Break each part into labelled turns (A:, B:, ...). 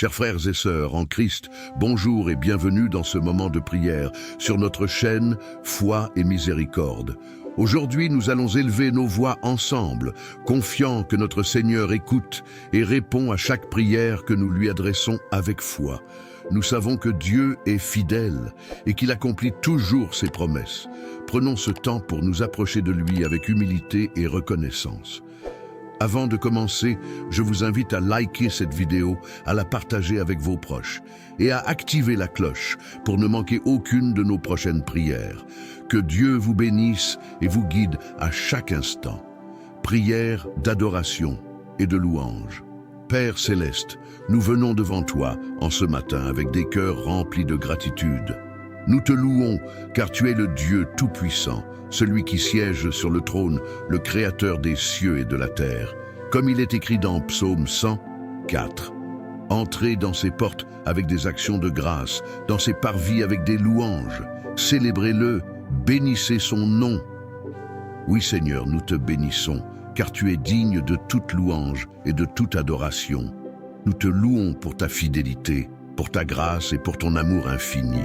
A: Chers frères et sœurs en Christ, bonjour et bienvenue dans ce moment de prière sur notre chaîne Foi et Miséricorde. Aujourd'hui, nous allons élever nos voix ensemble, confiants que notre Seigneur écoute et répond à chaque prière que nous lui adressons avec foi. Nous savons que Dieu est fidèle et qu'il accomplit toujours ses promesses. Prenons ce temps pour nous approcher de lui avec humilité et reconnaissance. Avant de commencer, je vous invite à liker cette vidéo, à la partager avec vos proches et à activer la cloche pour ne manquer aucune de nos prochaines prières. Que Dieu vous bénisse et vous guide à chaque instant. Prière d'adoration et de louange. Père céleste, nous venons devant toi en ce matin avec des cœurs remplis de gratitude. Nous te louons car tu es le Dieu tout-puissant, celui qui siège sur le trône, le Créateur des cieux et de la terre. Comme il est écrit dans Psaume 104, « Entrez dans ses portes avec des actions de grâce, dans ses parvis avec des louanges. Célébrez-le, bénissez son nom. » Oui Seigneur, nous te bénissons, car tu es digne de toute louange et de toute adoration. Nous te louons pour ta fidélité, pour ta grâce et pour ton amour infini.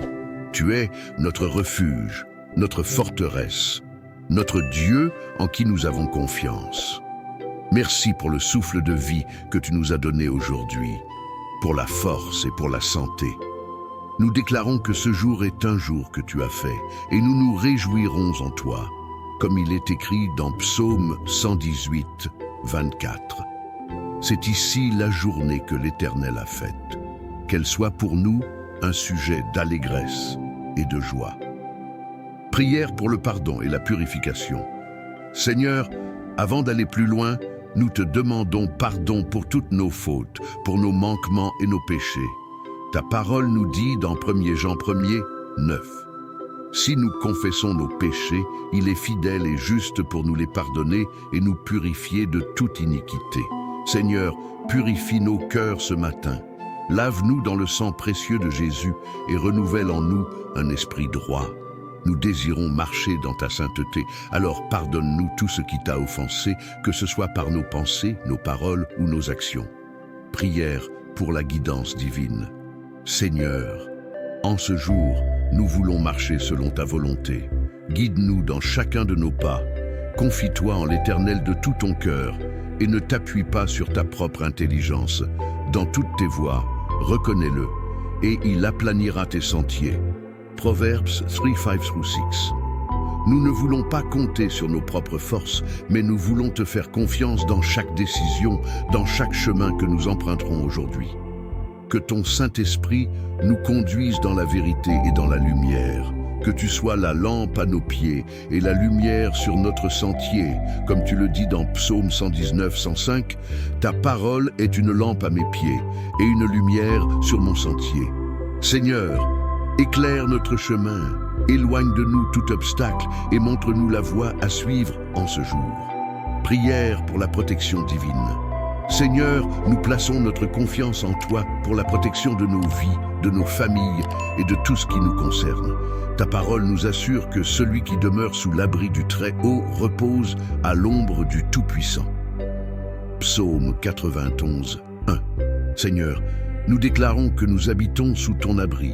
A: Tu es notre refuge, notre forteresse, notre Dieu en qui nous avons confiance. Merci pour le souffle de vie que tu nous as donné aujourd'hui, pour la force et pour la santé. Nous déclarons que ce jour est un jour que tu as fait et nous nous réjouirons en toi, comme il est écrit dans Psaume 118, 24. C'est ici la journée que l'Éternel a faite. Qu'elle soit pour nous un sujet d'allégresse et de joie. Prière pour le pardon et la purification. Seigneur, avant d'aller plus loin, nous te demandons pardon pour toutes nos fautes, pour nos manquements et nos péchés. Ta parole nous dit dans 1 Jean 1er, 9. Si nous confessons nos péchés, il est fidèle et juste pour nous les pardonner et nous purifier de toute iniquité. Seigneur, purifie nos cœurs ce matin. Lave-nous dans le sang précieux de Jésus et renouvelle en nous un esprit droit. Nous désirons marcher dans ta sainteté, alors pardonne-nous tout ce qui t'a offensé, que ce soit par nos pensées, nos paroles ou nos actions. Prière pour la guidance divine. Seigneur, en ce jour, nous voulons marcher selon ta volonté. Guide-nous dans chacun de nos pas. Confie-toi en l'Éternel de tout ton cœur et ne t'appuie pas sur ta propre intelligence. Dans toutes tes voies, reconnais-le et il aplanira tes sentiers. Proverbes 3:5-6. Nous ne voulons pas compter sur nos propres forces, mais nous voulons te faire confiance dans chaque décision, dans chaque chemin que nous emprunterons aujourd'hui. Que ton Saint-Esprit nous conduise dans la vérité et dans la lumière. Que tu sois la lampe à nos pieds et la lumière sur notre sentier. Comme tu le dis dans Psaume 119, 105, « Ta parole est une lampe à mes pieds et une lumière sur mon sentier. » Seigneur, éclaire notre chemin, éloigne de nous tout obstacle et montre-nous la voie à suivre en ce jour. Prière pour la protection divine. Seigneur, nous plaçons notre confiance en toi pour la protection de nos vies, de nos familles et de tout ce qui nous concerne. Ta parole nous assure que celui qui demeure sous l'abri du Très-Haut repose à l'ombre du Tout-Puissant. Psaume 91, 1. Seigneur, nous déclarons que nous habitons sous ton abri.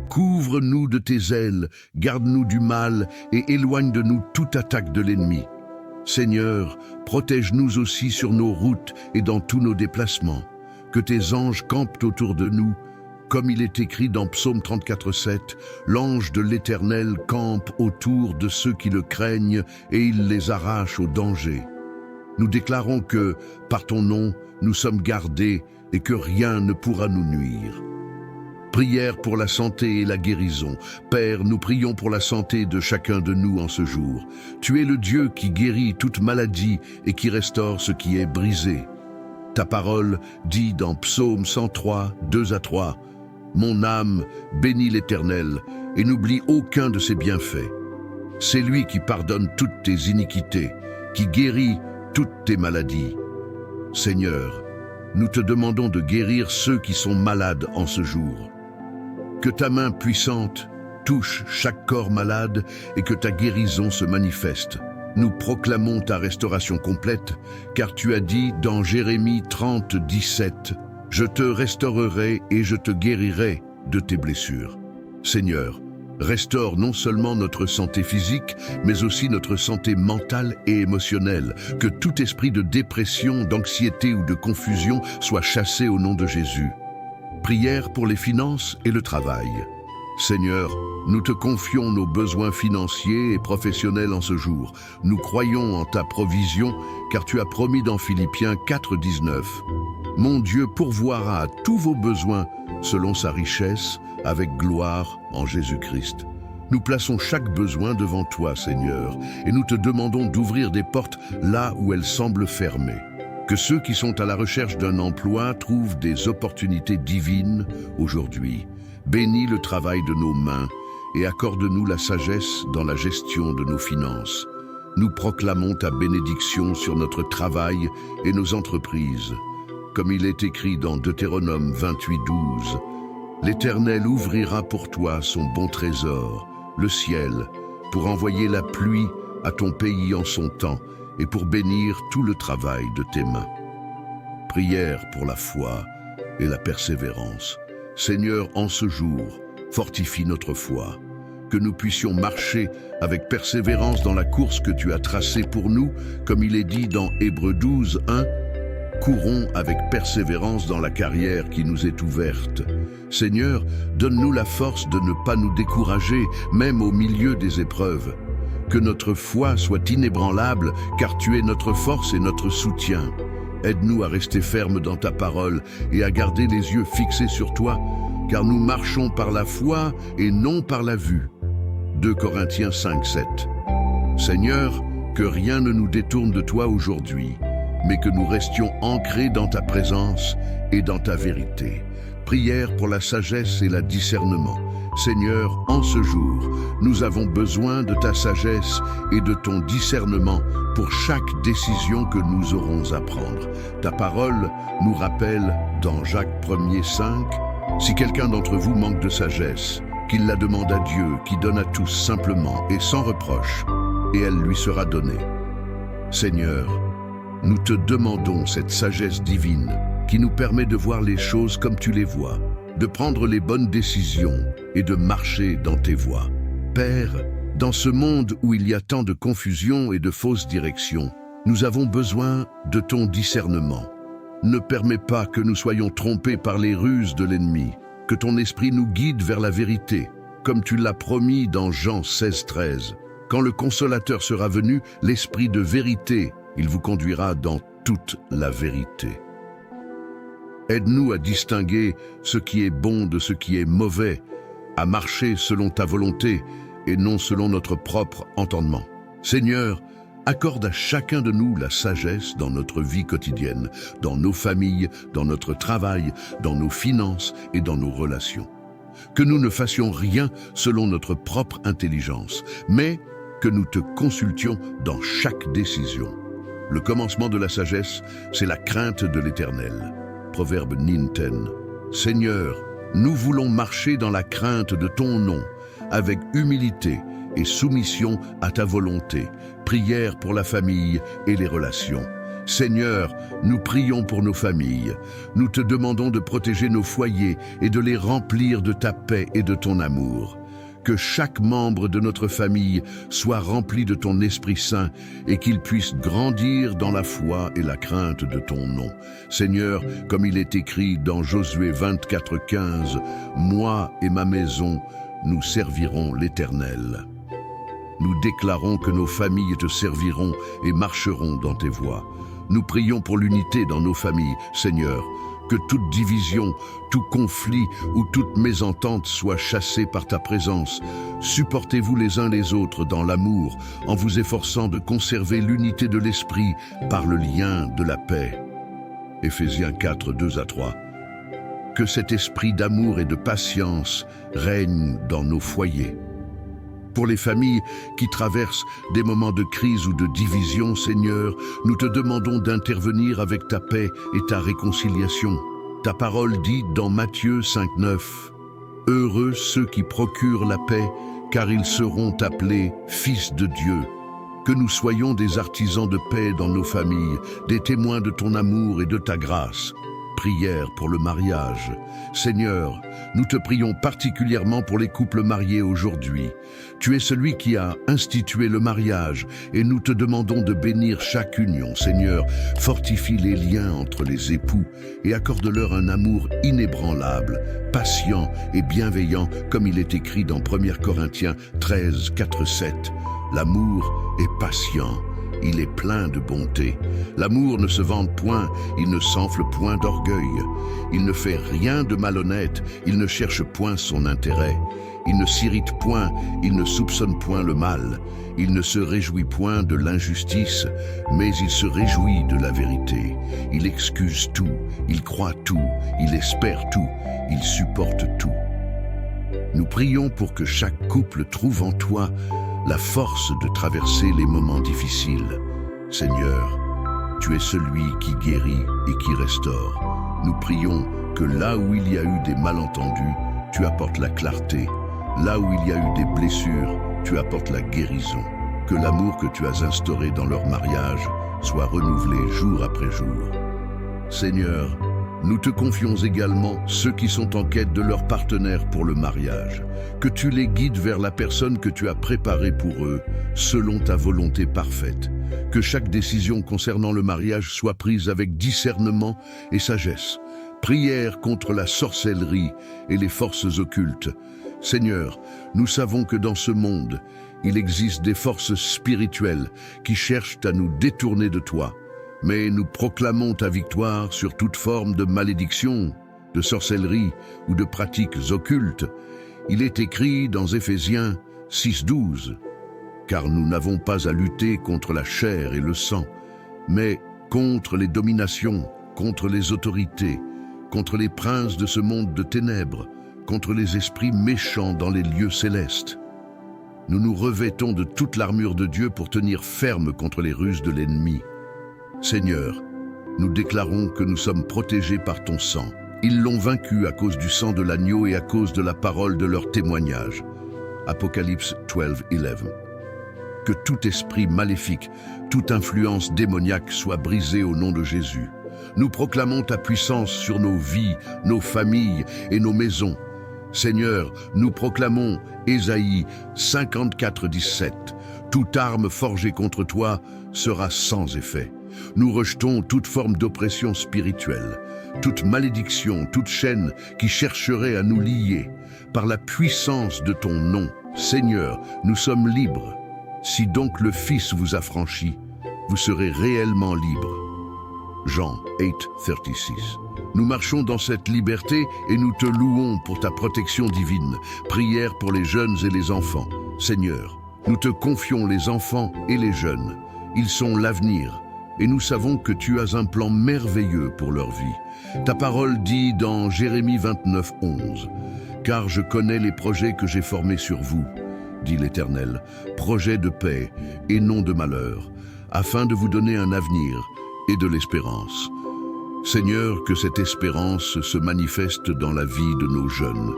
A: Couvre-nous de tes ailes, garde-nous du mal et éloigne de nous toute attaque de l'ennemi. Seigneur, protège-nous aussi sur nos routes et dans tous nos déplacements. Que tes anges campent autour de nous. Comme il est écrit dans Psaume 34, 7, « L'ange de l'Éternel campe autour de ceux qui le craignent et il les arrache au danger. » Nous déclarons que, par ton nom, nous sommes gardés et que rien ne pourra nous nuire. Prière pour la santé et la guérison. Père, nous prions pour la santé de chacun de nous en ce jour. Tu es le Dieu qui guérit toute maladie et qui restaure ce qui est brisé. Ta parole dit dans Psaume 103, 2-3, « Mon âme bénit l'Éternel et n'oublie aucun de ses bienfaits. C'est lui qui pardonne toutes tes iniquités, qui guérit toutes tes maladies. » Seigneur, nous te demandons de guérir ceux qui sont malades en ce jour. Que ta main puissante touche chaque corps malade et que ta guérison se manifeste. Nous proclamons ta restauration complète, car tu as dit dans Jérémie 30, 17, Je te restaurerai et je te guérirai de tes blessures. Seigneur, restaure non seulement notre santé physique, mais aussi notre santé mentale et émotionnelle. Que tout esprit de dépression, d'anxiété ou de confusion soit chassé au nom de Jésus. Prière pour les finances et le travail. Seigneur, nous te confions nos besoins financiers et professionnels en ce jour. Nous croyons en ta provision, car tu as promis dans Philippiens 4,19. Mon Dieu pourvoira à tous vos besoins selon sa richesse, avec gloire en Jésus-Christ. Nous plaçons chaque besoin devant toi, Seigneur, et nous te demandons d'ouvrir des portes là où elles semblent fermées. Que ceux qui sont à la recherche d'un emploi trouvent des opportunités divines aujourd'hui. Bénis le travail de nos mains et accorde-nous la sagesse dans la gestion de nos finances. Nous proclamons ta bénédiction sur notre travail et nos entreprises. Comme il est écrit dans Deutéronome 28:12, l'Éternel ouvrira pour toi son bon trésor, le ciel, pour envoyer la pluie à ton pays en son temps et pour bénir tout le travail de tes mains. Prière pour la foi et la persévérance. Seigneur, en ce jour, fortifie notre foi, que nous puissions marcher avec persévérance dans la course que tu as tracée pour nous, comme il est dit dans Hébreux 12:1. Courons avec persévérance dans la carrière qui nous est ouverte. Seigneur, donne-nous la force de ne pas nous décourager, même au milieu des épreuves. Que notre foi soit inébranlable, car tu es notre force et notre soutien. Aide-nous à rester fermes dans ta parole et à garder les yeux fixés sur toi, car nous marchons par la foi et non par la vue. 2 Corinthiens 5:7. Seigneur, que rien ne nous détourne de toi aujourd'hui, mais que nous restions ancrés dans ta présence et dans ta vérité. Prière pour la sagesse et le discernement. Seigneur, en ce jour, nous avons besoin de ta sagesse et de ton discernement pour chaque décision que nous aurons à prendre. Ta parole nous rappelle dans Jacques 1:5, « Si quelqu'un d'entre vous manque de sagesse, qu'il la demande à Dieu, qui donne à tous simplement et sans reproche, et elle lui sera donnée. » Seigneur, nous te demandons cette sagesse divine qui nous permet de voir les choses comme tu les vois, de prendre les bonnes décisions et de marcher dans tes voies. Père, dans ce monde où il y a tant de confusion et de fausses directions, nous avons besoin de ton discernement. Ne permets pas que nous soyons trompés par les ruses de l'ennemi, que ton esprit nous guide vers la vérité, comme tu l'as promis dans Jean 16:13. Quand le Consolateur sera venu, l'Esprit de vérité, il vous conduira dans toute la vérité. Aide-nous à distinguer ce qui est bon de ce qui est mauvais, à marcher selon ta volonté et non selon notre propre entendement. Seigneur, accorde à chacun de nous la sagesse dans notre vie quotidienne, dans nos familles, dans notre travail, dans nos finances et dans nos relations. Que nous ne fassions rien selon notre propre intelligence, mais que nous te consultions dans chaque décision. Le commencement de la sagesse, c'est la crainte de l'Éternel. Proverbe 9:10. Seigneur, nous voulons marcher dans la crainte de ton nom, avec humilité et soumission à ta volonté. Prière pour la famille et les relations. Seigneur, nous prions pour nos familles. Nous te demandons de protéger nos foyers et de les remplir de ta paix et de ton amour. Que chaque membre de notre famille soit rempli de ton Esprit Saint et qu'il puisse grandir dans la foi et la crainte de ton nom. Seigneur, comme il est écrit dans Josué 24:15, « Moi et ma maison, nous servirons l'Éternel. » Nous déclarons que nos familles te serviront et marcheront dans tes voies. Nous prions pour l'unité dans nos familles, Seigneur, que toute division, tout conflit ou toute mésentente soit chassée par ta présence. Supportez-vous les uns les autres dans l'amour, en vous efforçant de conserver l'unité de l'esprit par le lien de la paix. Éphésiens 4:2-3. Que cet esprit d'amour et de patience règne dans nos foyers. Pour les familles qui traversent des moments de crise ou de division, Seigneur, nous te demandons d'intervenir avec ta paix et ta réconciliation. Ta parole dit dans Matthieu 5:9, « Heureux ceux qui procurent la paix, car ils seront appelés fils de Dieu. » Que nous soyons des artisans de paix dans nos familles, des témoins de ton amour et de ta grâce. prière pour le mariage. Seigneur, nous te prions particulièrement pour les couples mariés aujourd'hui. Tu es celui qui a institué le mariage et nous te demandons de bénir chaque union. Seigneur, fortifie les liens entre les époux et accorde-leur un amour inébranlable, patient et bienveillant comme il est écrit dans 1 Corinthiens 13, 4, 7. L'amour est patient. Il est plein de bonté. L'amour ne se vante point, il ne s'enfle point d'orgueil. Il ne fait rien de malhonnête, il ne cherche point son intérêt. Il ne s'irrite point, il ne soupçonne point le mal. Il ne se réjouit point de l'injustice, mais il se réjouit de la vérité. Il excuse tout, il croit tout, il espère tout, il supporte tout. Nous prions pour que chaque couple trouve en toi la force de traverser les moments difficiles. Seigneur, tu es celui qui guérit et qui restaure. Nous prions que là où il y a eu des malentendus, tu apportes la clarté. Là où il y a eu des blessures, tu apportes la guérison. Que l'amour que tu as instauré dans leur mariage soit renouvelé jour après jour. Seigneur, nous te confions également ceux qui sont en quête de leur partenaire pour le mariage. Que tu les guides vers la personne que tu as préparée pour eux, selon ta volonté parfaite. Que chaque décision concernant le mariage soit prise avec discernement et sagesse. Prière contre la sorcellerie et les forces occultes. Seigneur, nous savons que dans ce monde, il existe des forces spirituelles qui cherchent à nous détourner de toi. Mais nous proclamons ta victoire sur toute forme de malédiction, de sorcellerie ou de pratiques occultes. Il est écrit dans Éphésiens 6:12, « Car nous n'avons pas à lutter contre la chair et le sang, mais contre les dominations, contre les autorités, contre les princes de ce monde de ténèbres, contre les esprits méchants dans les lieux célestes. » Nous nous revêtons de toute l'armure de Dieu pour tenir ferme contre les ruses de l'ennemi. Seigneur, nous déclarons que nous sommes protégés par ton sang. Ils l'ont vaincu à cause du sang de l'agneau et à cause de la parole de leur témoignage. Apocalypse 12:11. Que tout esprit maléfique, toute influence démoniaque soit brisée au nom de Jésus. Nous proclamons ta puissance sur nos vies, nos familles et nos maisons. Seigneur, nous proclamons Ésaïe 54:17. Toute arme forgée contre toi sera sans effet. Nous rejetons toute forme d'oppression spirituelle, toute malédiction, toute chaîne qui chercherait à nous lier. Par la puissance de ton nom, Seigneur, nous sommes libres. Si donc le Fils vous a franchi, vous serez réellement libres. Jean 8:36. Nous marchons dans cette liberté et nous te louons pour ta protection divine. Prière pour les jeunes et les enfants. Seigneur, nous te confions les enfants et les jeunes. Ils sont l'avenir. Et nous savons que tu as un plan merveilleux pour leur vie. Ta parole dit dans Jérémie 29:11, « Car je connais les projets que j'ai formés sur vous, dit l'Éternel, projets de paix et non de malheur, afin de vous donner un avenir et de l'espérance. » Seigneur, que cette espérance se manifeste dans la vie de nos jeunes.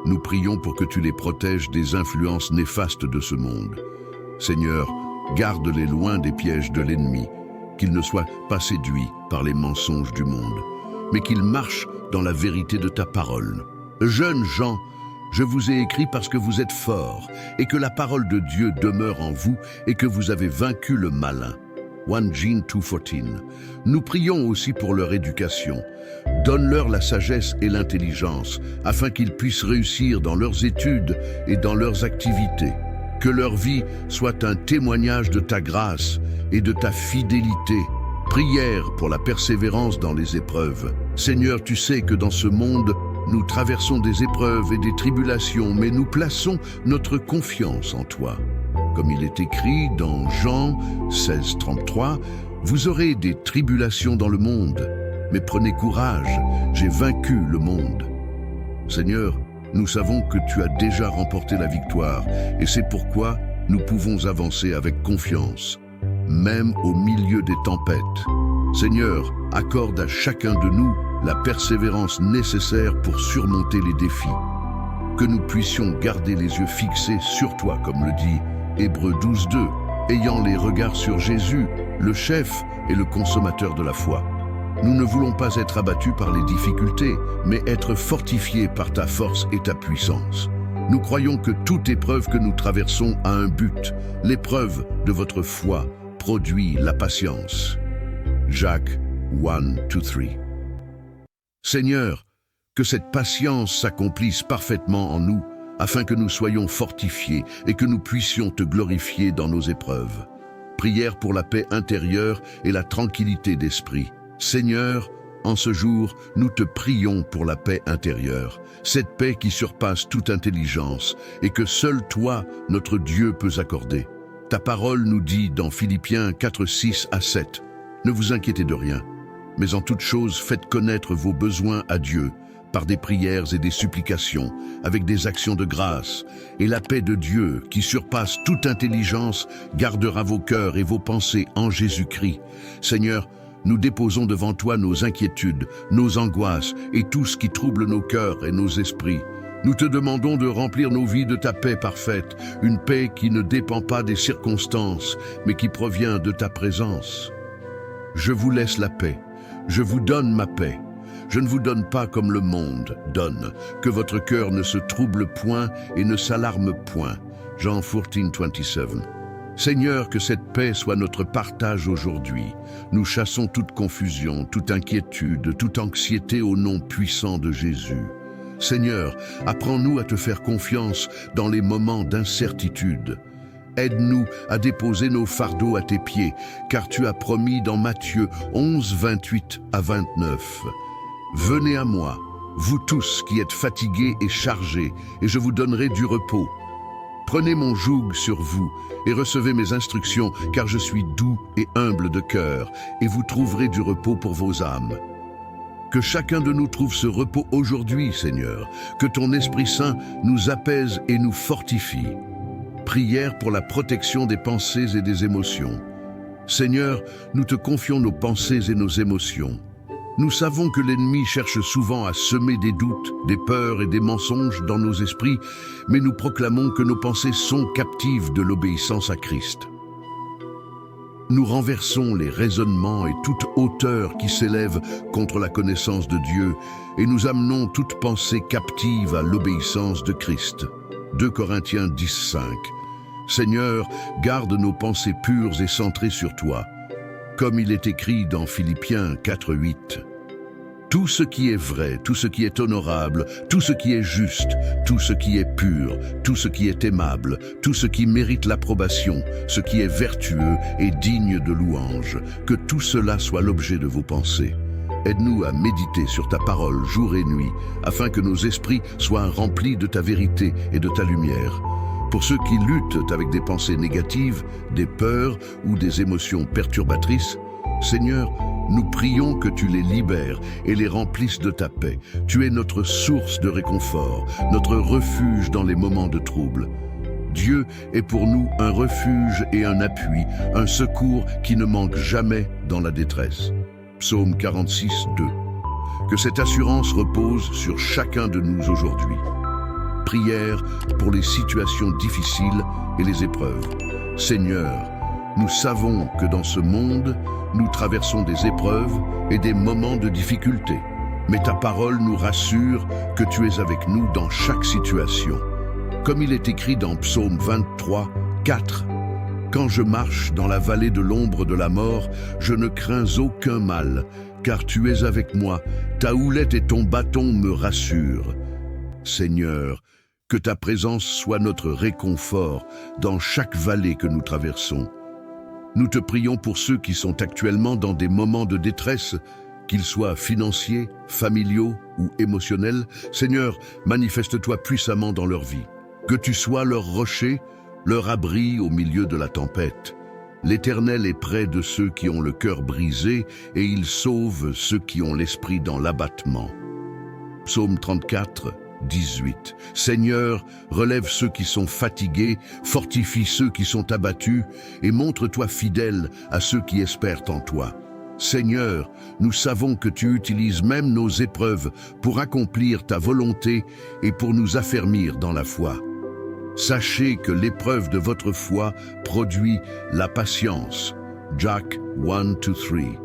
A: Nous prions pour que tu les protèges des influences néfastes de ce monde. Seigneur, garde-les loin des pièges de l'ennemi, qu'ils ne soient pas séduits par les mensonges du monde, mais qu'ils marchent dans la vérité de ta parole. Jeunes gens, je vous ai écrit parce que vous êtes forts et que la parole de Dieu demeure en vous et que vous avez vaincu le malin. 1 Jean 2:14. Nous prions aussi pour leur éducation. Donne-leur la sagesse et l'intelligence afin qu'ils puissent réussir dans leurs études et dans leurs activités. Que leur vie soit un témoignage de ta grâce et de ta fidélité. Prière pour la persévérance dans les épreuves. Seigneur, tu sais que dans ce monde, nous traversons des épreuves et des tribulations, mais nous plaçons notre confiance en toi. Comme il est écrit dans Jean 16:33, « Vous aurez des tribulations dans le monde, mais prenez courage, j'ai vaincu le monde. » Seigneur, nous savons que tu as déjà remporté la victoire et c'est pourquoi nous pouvons avancer avec confiance, même au milieu des tempêtes. Seigneur, accorde à chacun de nous la persévérance nécessaire pour surmonter les défis. Que nous puissions garder les yeux fixés sur toi, comme le dit Hébreux 12:2, ayant les regards sur Jésus, le chef et le consommateur de la foi. Nous ne voulons pas être abattus par les difficultés, mais être fortifiés par ta force et ta puissance. Nous croyons que toute épreuve que nous traversons a un but. L'épreuve de votre foi produit la patience. Jacques 1-3. Seigneur, que cette patience s'accomplisse parfaitement en nous, afin que nous soyons fortifiés et que nous puissions te glorifier dans nos épreuves. Prière pour la paix intérieure et la tranquillité d'esprit. Seigneur, en ce jour, nous te prions pour la paix intérieure, cette paix qui surpasse toute intelligence et que seul toi, notre Dieu, peux accorder. Ta parole nous dit dans Philippiens 4:6-7, « Ne vous inquiétez de rien, mais en toute chose faites connaître vos besoins à Dieu, par des prières et des supplications, avec des actions de grâce, et la paix de Dieu, qui surpasse toute intelligence, gardera vos cœurs et vos pensées en Jésus-Christ. Seigneur, nous déposons devant toi nos inquiétudes, nos angoisses et tout ce qui trouble nos cœurs et nos esprits. Nous te demandons de remplir nos vies de ta paix parfaite, une paix qui ne dépend pas des circonstances, mais qui provient de ta présence. Je vous laisse la paix, je vous donne ma paix. Je ne vous donne pas comme le monde donne, que votre cœur ne se trouble point et ne s'alarme point. Jean 14:27. Seigneur, que cette paix soit notre partage aujourd'hui. Nous chassons toute confusion, toute inquiétude, toute anxiété au nom puissant de Jésus. Seigneur, apprends-nous à te faire confiance dans les moments d'incertitude. Aide-nous à déposer nos fardeaux à tes pieds, car tu as promis dans Matthieu 11:28-29. Venez à moi, vous tous qui êtes fatigués et chargés, et je vous donnerai du repos. Prenez mon joug sur vous et recevez mes instructions, car je suis doux et humble de cœur, et vous trouverez du repos pour vos âmes. Que chacun de nous trouve ce repos aujourd'hui, Seigneur, que ton Esprit Saint nous apaise et nous fortifie. Prière pour la protection des pensées et des émotions. Seigneur, nous te confions nos pensées et nos émotions. Nous savons que l'ennemi cherche souvent à semer des doutes, des peurs et des mensonges dans nos esprits, mais nous proclamons que nos pensées sont captives de l'obéissance à Christ. Nous renversons les raisonnements et toute hauteur qui s'élève contre la connaissance de Dieu, et nous amenons toute pensée captive à l'obéissance de Christ. 2 Corinthiens 10:5. Seigneur, garde nos pensées pures et centrées sur toi. Comme il est écrit dans Philippiens 4:8. Tout ce qui est vrai, tout ce qui est honorable, tout ce qui est juste, tout ce qui est pur, tout ce qui est aimable, tout ce qui mérite l'approbation, ce qui est vertueux et digne de louange, que tout cela soit l'objet de vos pensées. Aide-nous à méditer sur ta parole jour et nuit, afin que nos esprits soient remplis de ta vérité et de ta lumière. Pour ceux qui luttent avec des pensées négatives, des peurs ou des émotions perturbatrices, Seigneur, nous prions que tu les libères et les remplisses de ta paix. Tu es notre source de réconfort, notre refuge dans les moments de trouble. Dieu est pour nous un refuge et un appui, un secours qui ne manque jamais dans la détresse. Psaume 46:2. Que cette assurance repose sur chacun de nous aujourd'hui. Prière pour les situations difficiles et les épreuves. Seigneur, nous savons que dans ce monde, nous traversons des épreuves et des moments de difficulté. Mais ta parole nous rassure que tu es avec nous dans chaque situation. Comme il est écrit dans Psaume 23:4. Quand je marche dans la vallée de l'ombre de la mort, je ne crains aucun mal, car tu es avec moi, ta houlette et ton bâton me rassurent. Seigneur, que ta présence soit notre réconfort dans chaque vallée que nous traversons. Nous te prions pour ceux qui sont actuellement dans des moments de détresse, qu'ils soient financiers, familiaux ou émotionnels. Seigneur, manifeste-toi puissamment dans leur vie. Que tu sois leur rocher, leur abri au milieu de la tempête. L'Éternel est près de ceux qui ont le cœur brisé et il sauve ceux qui ont l'esprit dans l'abattement. Psaume 34:18. Seigneur, relève ceux qui sont fatigués, fortifie ceux qui sont abattus et montre-toi fidèle à ceux qui espèrent en toi. Seigneur, nous savons que tu utilises même nos épreuves pour accomplir ta volonté et pour nous affermir dans la foi. Sachez que l'épreuve de votre foi produit la patience. Jacques 1-3.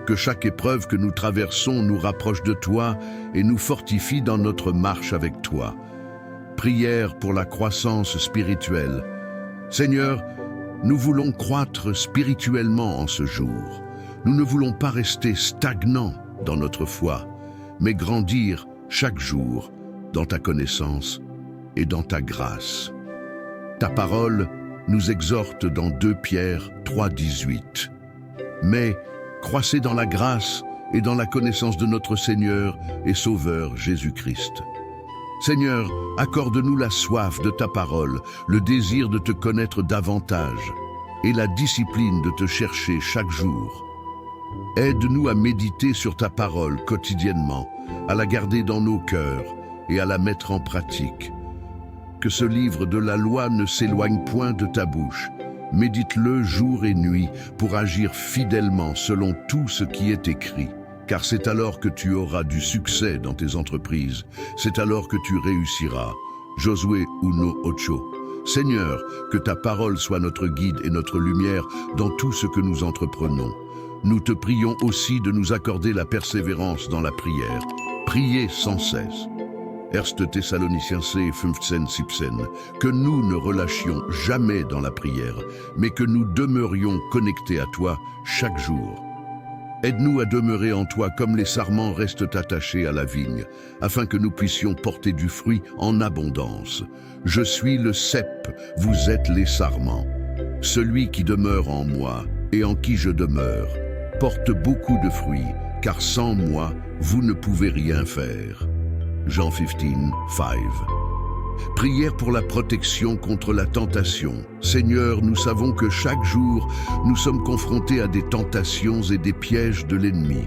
A: que chaque épreuve que nous traversons nous rapproche de toi et nous fortifie dans notre marche avec toi. Prière pour la croissance spirituelle. Seigneur, nous voulons croître spirituellement en ce jour. Nous ne voulons pas rester stagnants dans notre foi, mais grandir chaque jour dans ta connaissance et dans ta grâce. Ta parole nous exhorte dans 2 Pierre 3,18. Mais croissez dans la grâce et dans la connaissance de notre Seigneur et Sauveur Jésus-Christ. Seigneur, accorde-nous la soif de ta parole, le désir de te connaître davantage et la discipline de te chercher chaque jour. Aide-nous à méditer sur ta parole quotidiennement, à la garder dans nos cœurs et à la mettre en pratique. Que ce livre de la loi ne s'éloigne point de ta bouche. Médite-le jour et nuit pour agir fidèlement selon tout ce qui est écrit. Car c'est alors que tu auras du succès dans tes entreprises. C'est alors que tu réussiras. Josué 1:8. Seigneur, que ta parole soit notre guide et notre lumière dans tout ce que nous entreprenons. Nous te prions aussi de nous accorder la persévérance dans la prière. Priez sans cesse. 1 Thessaloniciens 5:17, que nous ne relâchions jamais dans la prière, mais que nous demeurions connectés à toi chaque jour. Aide-nous à demeurer en toi comme les sarments restent attachés à la vigne, afin que nous puissions porter du fruit en abondance. Je suis le cep, vous êtes les sarments. Celui qui demeure en moi et en qui je demeure porte beaucoup de fruits, car sans moi, vous ne pouvez rien faire. Jean 15:5. Prière pour la protection contre la tentation. Seigneur, nous savons que chaque jour, nous sommes confrontés à des tentations et des pièges de l'ennemi.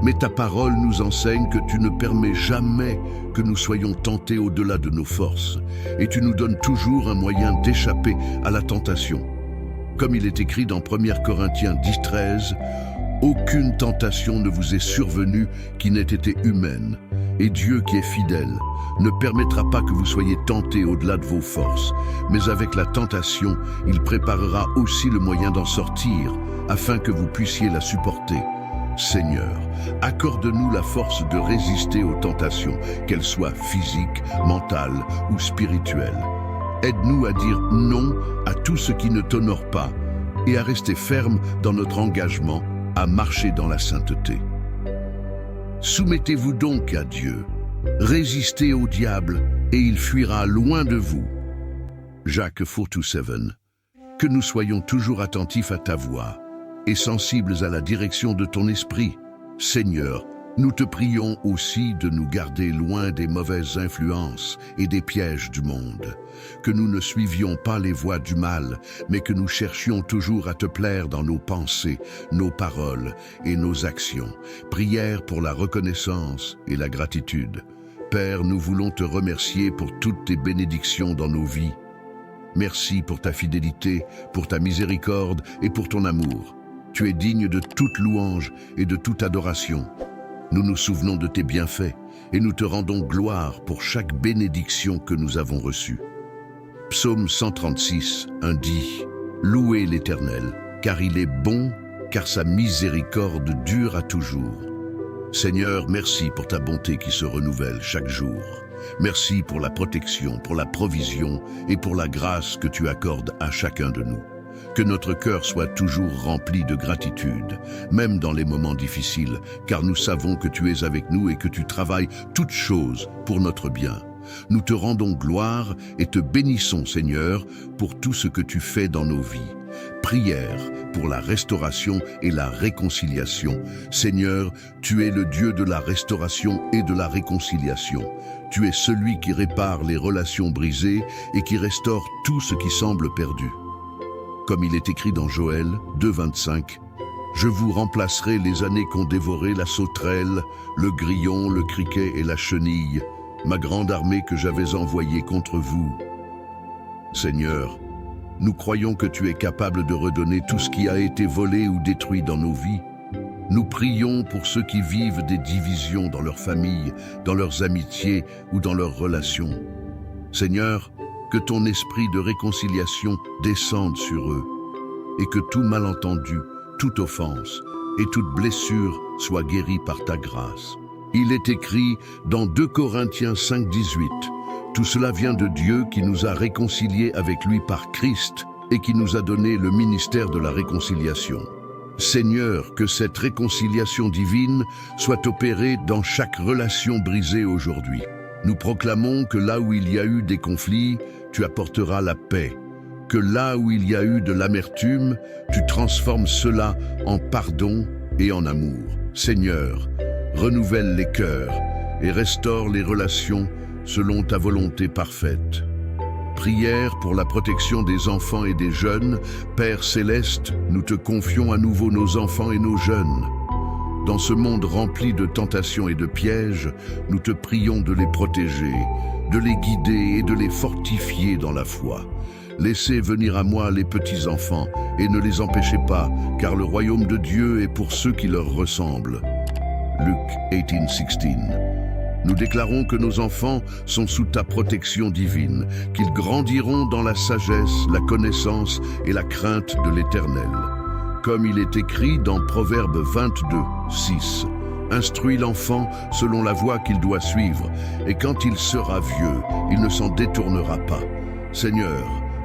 A: Mais ta parole nous enseigne que tu ne permets jamais que nous soyons tentés au-delà de nos forces, et tu nous donnes toujours un moyen d'échapper à la tentation. Comme il est écrit dans 1 Corinthiens 10:13, « Aucune tentation ne vous est survenue qui n'ait été humaine, et Dieu qui est fidèle ne permettra pas que vous soyez tentés au-delà de vos forces, mais avec la tentation, il préparera aussi le moyen d'en sortir, afin que vous puissiez la supporter. Seigneur, accorde-nous la force de résister aux tentations, qu'elles soient physiques, mentales ou spirituelles. Aide-nous à dire non à tout ce qui ne t'honore pas et à rester ferme dans notre engagement à marcher dans la sainteté. Soumettez-vous donc à Dieu, résistez au diable et il fuira loin de vous. Jacques 4:7. Que nous soyons toujours attentifs à ta voix et sensibles à la direction de ton esprit. Seigneur, nous te prions aussi de nous garder loin des mauvaises influences et des pièges du monde, que nous ne suivions pas les voies du mal, mais que nous cherchions toujours à te plaire dans nos pensées, nos paroles et nos actions. Prière pour la reconnaissance et la gratitude. Père, nous voulons te remercier pour toutes tes bénédictions dans nos vies. Merci pour ta fidélité, pour ta miséricorde et pour ton amour. Tu es digne de toute louange et de toute adoration. Nous nous souvenons de tes bienfaits et nous te rendons gloire pour chaque bénédiction que nous avons reçue. Psaume 136:1 dit « Louez l'Éternel, car il est bon, car sa miséricorde dure à toujours. » Seigneur, merci pour ta bonté qui se renouvelle chaque jour. Merci pour la protection, pour la provision et pour la grâce que tu accordes à chacun de nous. Que notre cœur soit toujours rempli de gratitude, même dans les moments difficiles, car nous savons que tu es avec nous et que tu travailles toutes choses pour notre bien. Nous te rendons gloire et te bénissons, Seigneur, pour tout ce que tu fais dans nos vies. Prière pour la restauration et la réconciliation. Seigneur, tu es le Dieu de la restauration et de la réconciliation. Tu es celui qui répare les relations brisées et qui restaure tout ce qui semble perdu. Comme il est écrit dans Joël 2:25, « Je vous remplacerai les années qu'ont dévoré la sauterelle, le grillon, le criquet et la chenille, ma grande armée que j'avais envoyée contre vous. » Seigneur, nous croyons que tu es capable de redonner tout ce qui a été volé ou détruit dans nos vies. Nous prions pour ceux qui vivent des divisions dans leur famille, dans leurs amitiés ou dans leurs relations. Seigneur, que ton esprit de réconciliation descende sur eux et que tout malentendu, toute offense, et toute blessure soit guérie par ta grâce. Il est écrit dans 2 Corinthiens 5, 18, « Tout cela vient de Dieu qui nous a réconciliés avec lui par Christ et qui nous a donné le ministère de la réconciliation. » Seigneur, que cette réconciliation divine soit opérée dans chaque relation brisée aujourd'hui. Nous proclamons que là où il y a eu des conflits, tu apporteras la paix. Que là où il y a eu de l'amertume, tu transformes cela en pardon et en amour. Seigneur, renouvelle les cœurs et restaure les relations selon ta volonté parfaite. Prière pour la protection des enfants et des jeunes. Père céleste, nous te confions à nouveau nos enfants et nos jeunes. Dans ce monde rempli de tentations et de pièges, nous te prions de les protéger, de les guider et de les fortifier dans la foi. Laissez venir à moi les petits-enfants et ne les empêchez pas, car le royaume de Dieu est pour ceux qui leur ressemblent. Luc 18:16. Nous déclarons que nos enfants sont sous ta protection divine, qu'ils grandiront dans la sagesse, la connaissance et la crainte de l'Éternel. Comme il est écrit dans Proverbe 22, 6, « Instruis l'enfant selon la voie qu'il doit suivre, et quand il sera vieux, il ne s'en détournera pas. » Seigneur,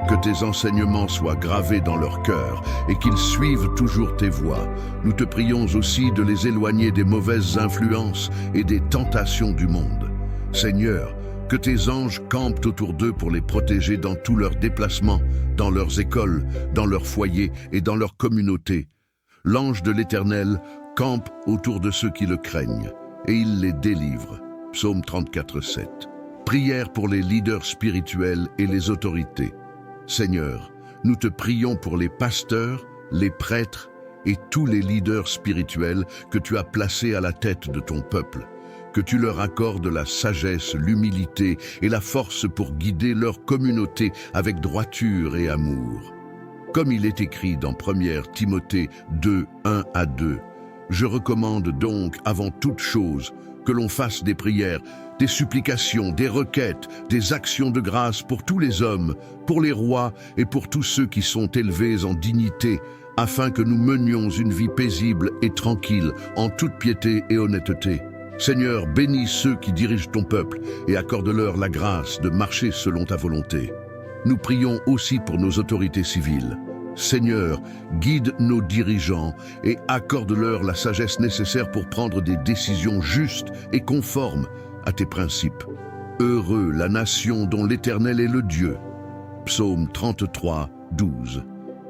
A: que tes enseignements soient gravés dans leur cœur et qu'ils suivent toujours tes voies. Nous te prions aussi de les éloigner des mauvaises influences et des tentations du monde. Seigneur, que tes anges campent autour d'eux pour les protéger dans tous leurs déplacements, dans leurs écoles, dans leurs foyers et dans leur communauté. L'ange de l'Éternel campe autour de ceux qui le craignent et il les délivre. Psaume 34, 7. Prière pour les leaders spirituels et les autorités. Seigneur, nous te prions pour les pasteurs, les prêtres et tous les leaders spirituels que tu as placés à la tête de ton peuple. Que tu leur accordes la sagesse, l'humilité et la force pour guider leur communauté avec droiture et amour. Comme il est écrit dans 1 Timothée 2, 1 à 2, « Je recommande donc avant toute chose que l'on fasse des prières, des supplications, des requêtes, des actions de grâce pour tous les hommes, pour les rois et pour tous ceux qui sont élevés en dignité, afin que nous menions une vie paisible et tranquille, en toute piété et honnêteté. Seigneur, bénis ceux qui dirigent ton peuple et accorde-leur la grâce de marcher selon ta volonté. Nous prions aussi pour nos autorités civiles. Seigneur, guide nos dirigeants et accorde-leur la sagesse nécessaire pour prendre des décisions justes et conformes à tes principes. Heureux la nation dont l'Éternel est le Dieu. Psaume 33, 12.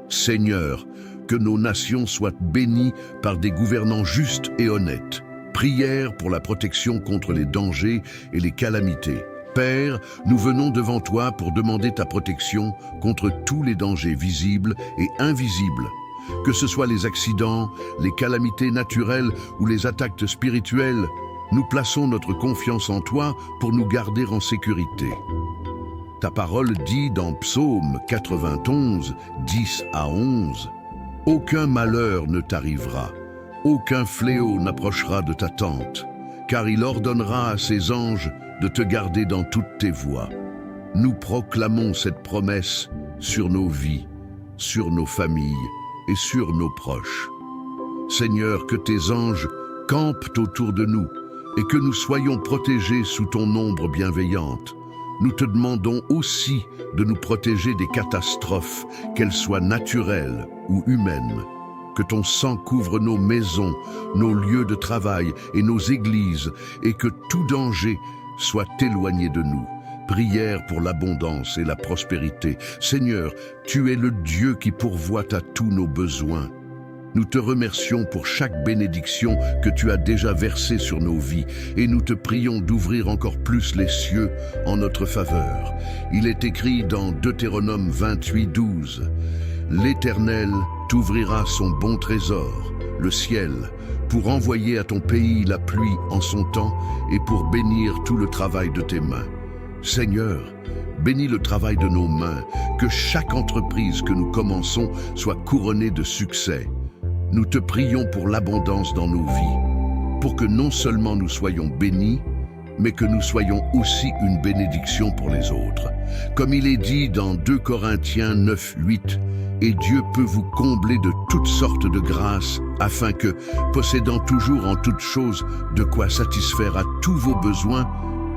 A: Seigneur, que nos nations soient bénies par des gouvernants justes et honnêtes. Prière pour la protection contre les dangers et les calamités. Père, nous venons devant toi pour demander ta protection contre tous les dangers visibles et invisibles. Que ce soit les accidents, les calamités naturelles ou les attaques spirituelles, nous plaçons notre confiance en toi pour nous garder en sécurité. Ta parole dit dans Psaume 91, 10 à 11, « Aucun malheur ne t'arrivera, aucun fléau n'approchera de ta tente, car il ordonnera à ses anges de te garder dans toutes tes voies. » Nous proclamons cette promesse sur nos vies, sur nos familles et sur nos proches. Seigneur, que tes anges campent autour de nous et que nous soyons protégés sous ton ombre bienveillante. Nous te demandons aussi de nous protéger des catastrophes, qu'elles soient naturelles ou humaines. Que ton sang couvre nos maisons, nos lieux de travail et nos églises, et que tout danger soit éloigné de nous. Prière pour l'abondance et la prospérité. Seigneur, tu es le Dieu qui pourvoit à tous nos besoins. Nous te remercions pour chaque bénédiction que tu as déjà versée sur nos vies et nous te prions d'ouvrir encore plus les cieux en notre faveur. Il est écrit dans Deutéronome 28, 12, « L'Éternel t'ouvrira son bon trésor, le ciel, pour envoyer à ton pays la pluie en son temps et pour bénir tout le travail de tes mains. » Seigneur, bénis le travail de nos mains, que chaque entreprise que nous commençons soit couronnée de succès. Nous te prions pour l'abondance dans nos vies, pour que non seulement nous soyons bénis, mais que nous soyons aussi une bénédiction pour les autres. Comme il est dit dans 2 Corinthiens 9, 8, « Et Dieu peut vous combler de toutes sortes de grâces, afin que, possédant toujours en toutes choses de quoi satisfaire à tous vos besoins,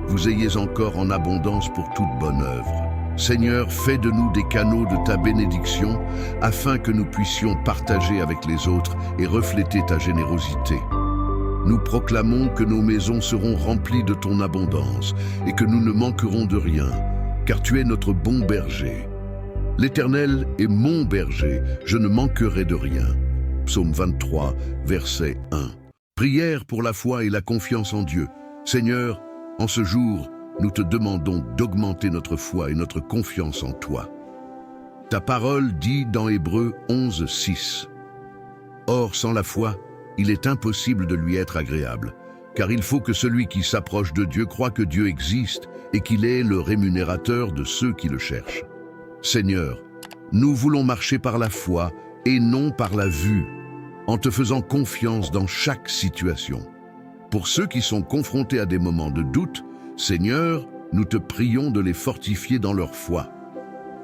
A: vous ayez encore en abondance pour toute bonne œuvre. Seigneur, fais de nous des canaux de ta bénédiction, afin que nous puissions partager avec les autres et refléter ta générosité. Nous proclamons que nos maisons seront remplies de ton abondance et que nous ne manquerons de rien, car tu es notre bon berger. L'Éternel est mon berger, je ne manquerai de rien. Psaume 23, verset 1. Prière pour la foi et la confiance en Dieu. Seigneur, en ce jour, nous te demandons d'augmenter notre foi et notre confiance en toi. Ta parole dit dans Hébreux 11, 6. Or, sans la foi, il est impossible de lui être agréable, car il faut que celui qui s'approche de Dieu croie que Dieu existe et qu'il est le rémunérateur de ceux qui le cherchent. Seigneur, nous voulons marcher par la foi et non par la vue, en te faisant confiance dans chaque situation. Pour ceux qui sont confrontés à des moments de doute, Seigneur, nous te prions de les fortifier dans leur foi.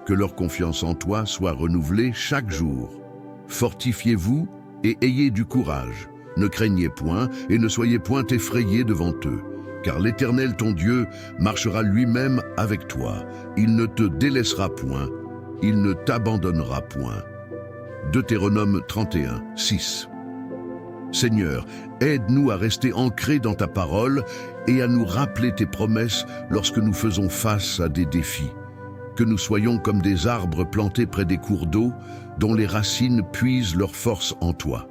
A: Que leur confiance en toi soit renouvelée chaque jour. Fortifiez-vous et ayez du courage. Ne craignez point et ne soyez point effrayés devant eux, car l'Éternel ton Dieu marchera lui-même avec toi. Il ne te délaissera point, il ne t'abandonnera point. Deutéronome 31, 6. Seigneur, aide-nous à rester ancrés dans ta parole et à nous rappeler tes promesses lorsque nous faisons face à des défis. Que nous soyons comme des arbres plantés près des cours d'eau, dont les racines puisent leur force en toi.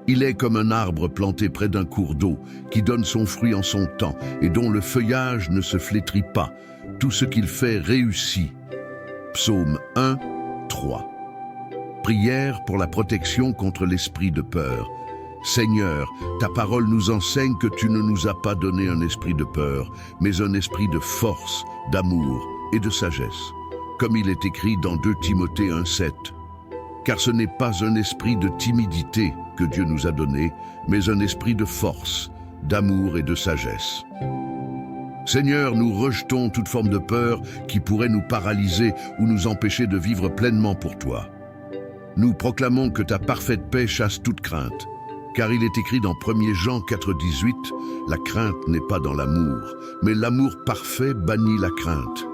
A: Il est comme un arbre planté près d'un cours d'eau, qui donne son fruit en son temps et dont le feuillage ne se flétrit pas. Tout ce qu'il fait réussit. Psaume 1, 3. Prière pour la protection contre l'esprit de peur. Seigneur, ta parole nous enseigne que tu ne nous as pas donné un esprit de peur, mais un esprit de force, d'amour et de sagesse. Comme il est écrit dans 2 Timothée 1, 7. Car ce n'est pas un esprit de timidité que Dieu nous a donné, mais un esprit de force, d'amour et de sagesse. Seigneur, nous rejetons toute forme de peur qui pourrait nous paralyser ou nous empêcher de vivre pleinement pour toi. Nous proclamons que ta parfaite paix chasse toute crainte, car il est écrit dans 1 Jean 4, 18, « La crainte n'est pas dans l'amour, mais l'amour parfait bannit la crainte. »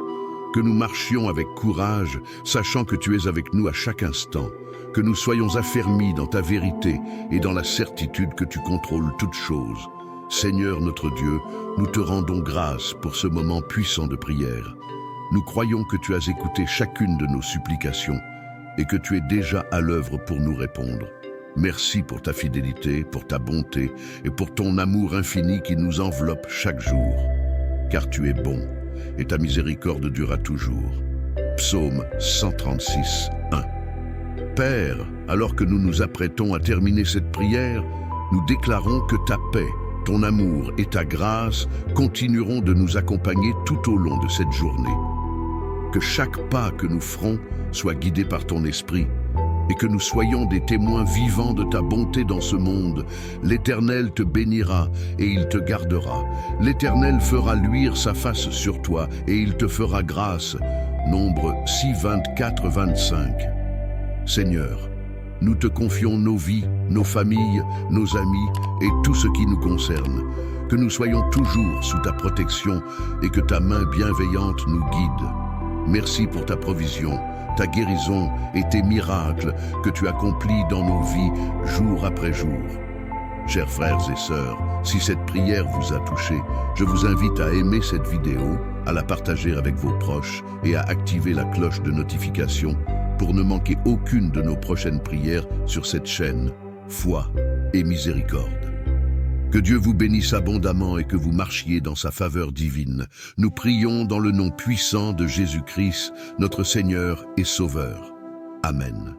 A: Que nous marchions avec courage, sachant que tu es avec nous à chaque instant, que nous soyons affermis dans ta vérité et dans la certitude que tu contrôles toutes choses. Seigneur notre Dieu, nous te rendons grâce pour ce moment puissant de prière. Nous croyons que tu as écouté chacune de nos supplications et que tu es déjà à l'œuvre pour nous répondre. Merci pour ta fidélité, pour ta bonté et pour ton amour infini qui nous enveloppe chaque jour. Car tu es bon et ta miséricorde durera toujours. Psaume 136, 1. Père, alors que nous nous apprêtons à terminer cette prière, nous déclarons que ta paix, ton amour et ta grâce continueront de nous accompagner tout au long de cette journée. Que chaque pas que nous ferons soit guidé par ton esprit et que nous soyons des témoins vivants de ta bonté dans ce monde. L'Éternel te bénira et il te gardera. L'Éternel fera luire sa face sur toi et il te fera grâce. Nombre 6, 24, 25. Seigneur, nous te confions nos vies, nos familles, nos amis et tout ce qui nous concerne. Que nous soyons toujours sous ta protection et que ta main bienveillante nous guide. Merci pour ta provision, ta guérison et tes miracles que tu accomplis dans nos vies jour après jour. Chers frères et sœurs, si cette prière vous a touché, je vous invite à aimer cette vidéo, à la partager avec vos proches et à activer la cloche de notification pour ne manquer aucune de nos prochaines prières sur cette chaîne, Foi et Miséricorde. Que Dieu vous bénisse abondamment et que vous marchiez dans sa faveur divine. Nous prions dans le nom puissant de Jésus-Christ, notre Seigneur et Sauveur. Amen.